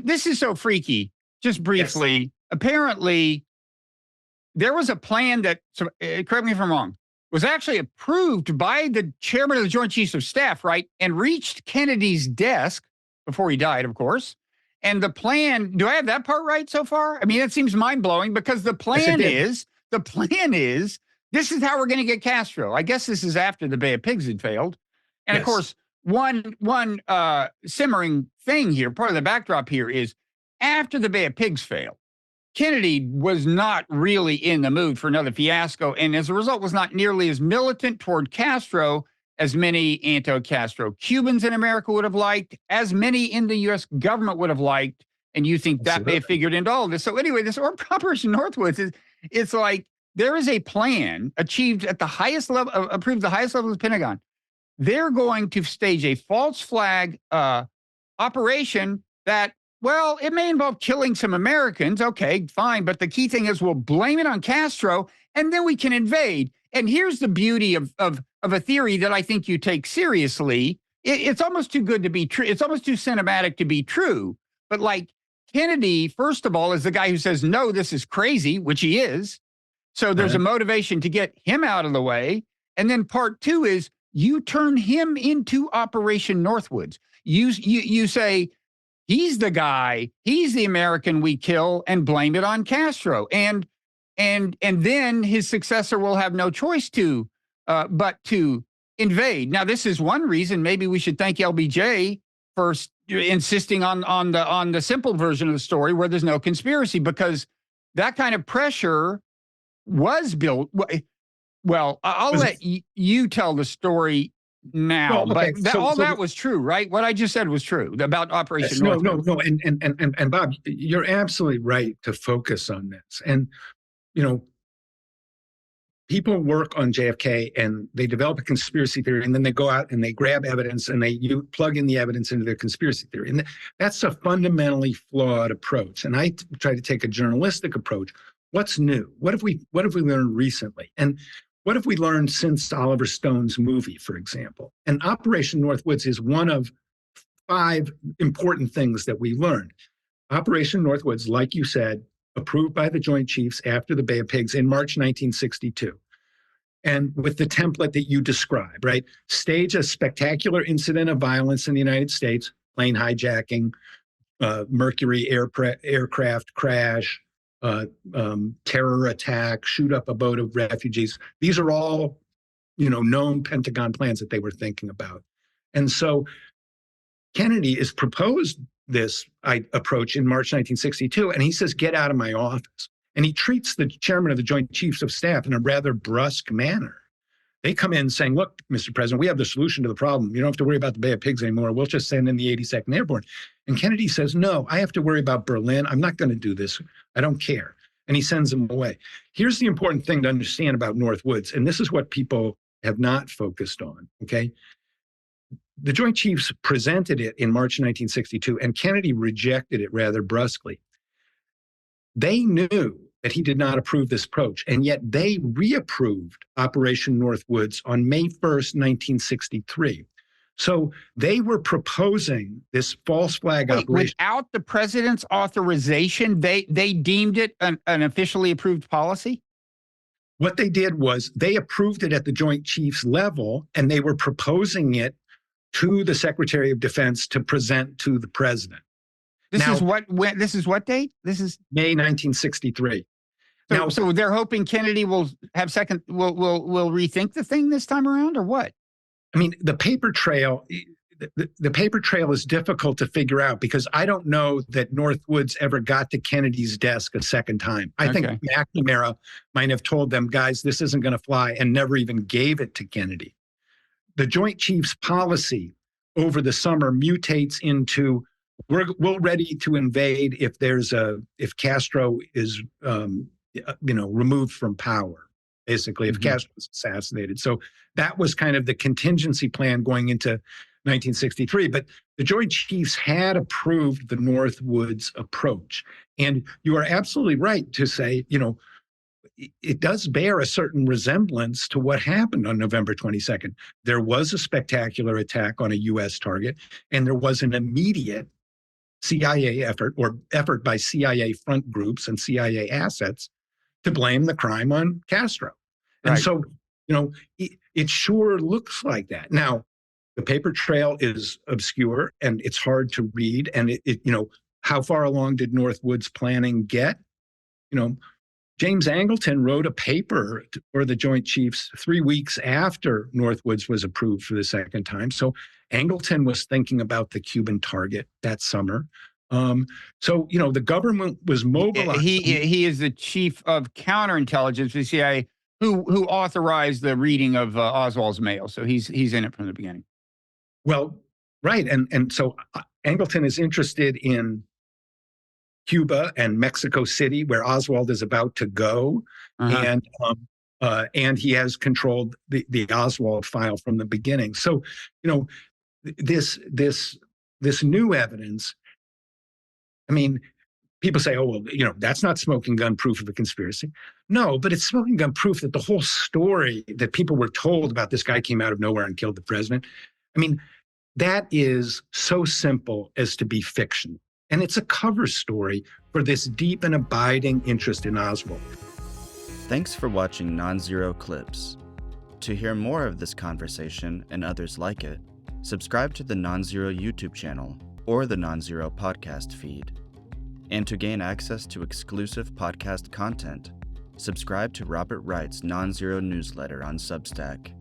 This is so freaky. Just briefly, yes. Apparently, there was a plan that, correct me if I'm wrong, was actually approved by the chairman of the Joint Chiefs of Staff, right, and reached Kennedy's desk before he died, of course. And the plan, do I have that part right so far? I mean, that seems mind-blowing because the plan is, this is how we're going to get Castro. I guess this is after the Bay of Pigs had failed. And yes. Of course, one simmering thing here, part of the backdrop here is after the Bay of Pigs failed, Kennedy was not really in the mood for another fiasco, and as a result was not nearly as militant toward Castro as many anti-Castro Cubans in America would have liked, as many in the U.S. government would have liked, and you think that may have figured into all of this. So anyway, this Operation Northwoods it's like there is a plan achieved at the highest level, approved the highest level of the Pentagon. They're going to stage a false flag operation that, well, it may involve killing some Americans. Okay, fine. But the key thing is we'll blame it on Castro and then we can invade. And here's the beauty of a theory that I think you take seriously. It's almost too good to be true. It's almost too cinematic to be true. But like Kennedy, first of all, is the guy who says, no, this is crazy, which he is. So there's a motivation to get him out of the way. And then part two is you turn him into Operation Northwoods. You say, he's the guy, he's the American we kill and blame it on Castro. And then his successor will have no choice but to invade. Now, this is one reason maybe we should thank LBJ for insisting on the simple version of the story where there's no conspiracy, because that kind of pressure was built. Well, I'll let you tell the story now, well, okay. But that was true, right? What I just said was true about Operation Northwoods. No. And Bob, you're absolutely right to focus on this. And, you know, people work on JFK and they develop a conspiracy theory, and then they go out and they grab evidence and you plug in the evidence into their conspiracy theory. And that's a fundamentally flawed approach. And I try to take a journalistic approach. What's new? What have we learned recently? And what have we learned since Oliver Stone's movie, for example? And Operation Northwoods is one of 5 important things that we learned. Operation Northwoods, like you said, approved by the Joint Chiefs after the Bay of Pigs in March 1962. And with the template that you describe, right? Stage a spectacular incident of violence in the United States, plane hijacking, Mercury aircraft crash, terror attack, shoot up a boat of refugees. These are all, known Pentagon plans that they were thinking about. And so Kennedy has proposed this approach in March 1962, and he says, get out of my office. And he treats the chairman of the Joint Chiefs of Staff in a rather brusque manner. They come in saying, look, Mr. President, we have the solution to the problem. You don't have to worry about the Bay of Pigs anymore. We'll just send in the 82nd Airborne. And Kennedy says, no, I have to worry about Berlin. I'm not going to do this. I don't care. And he sends them away. Here's the important thing to understand about Northwoods, and this is what people have not focused on, okay? The Joint Chiefs presented it in March 1962, and Kennedy rejected it rather brusquely. They knew that he did not approve this approach, and yet they reapproved Operation Northwoods on May 1st, 1963. So they were proposing this false flag operation. Without the president's authorization, they deemed it an officially approved policy? What they did was they approved it at the Joint Chiefs level, and they were proposing it to the Secretary of Defense to present to the president. This is what date? This is May 1963. So they're hoping Kennedy will have will rethink the thing this time around, or what? I mean, the paper trail is difficult to figure out, because I don't know that Northwoods ever got to Kennedy's desk a second time. I think McNamara might have told them, guys, this isn't going to fly, and never even gave it to Kennedy. The Joint Chiefs policy over the summer mutates into, we're ready to invade if Castro is removed from power, basically, if Castro was assassinated. So that was kind of the contingency plan going into 1963. But the Joint Chiefs had approved the Northwoods approach. And you are absolutely right to say, it does bear a certain resemblance to what happened on November 22nd. There was a spectacular attack on a U.S. target, and there was an immediate CIA effort by CIA front groups and CIA assets to blame the crime on Castro. And Right. so, it sure looks like that. Now, the paper trail is obscure and it's hard to read. And how far along did Northwoods planning get? James Angleton wrote a paper for the Joint Chiefs 3 weeks after Northwoods was approved for the second time. So Angleton was thinking about the Cuban target that summer. The government was mobilized. He is the chief of counterintelligence for the CIA, who authorized the reading of Oswald's mail. So he's in it from the beginning. Well, right. And so Angleton is interested in Cuba and Mexico City, where Oswald is about to go. And he has controlled the Oswald file from the beginning. So, this new evidence, I mean, people say, oh, well, that's not smoking gun proof of a conspiracy. No, but it's smoking gun proof that the whole story that people were told about this guy came out of nowhere and killed the president. I mean, that is so simple as to be fiction. And it's a cover story for this deep and abiding interest in Oswald. Thanks for watching Nonzero Clips. To hear more of this conversation and others like it, subscribe to the Nonzero YouTube channel or the Nonzero podcast feed. And to gain access to exclusive podcast content, subscribe to Robert Wright's Nonzero newsletter on Substack.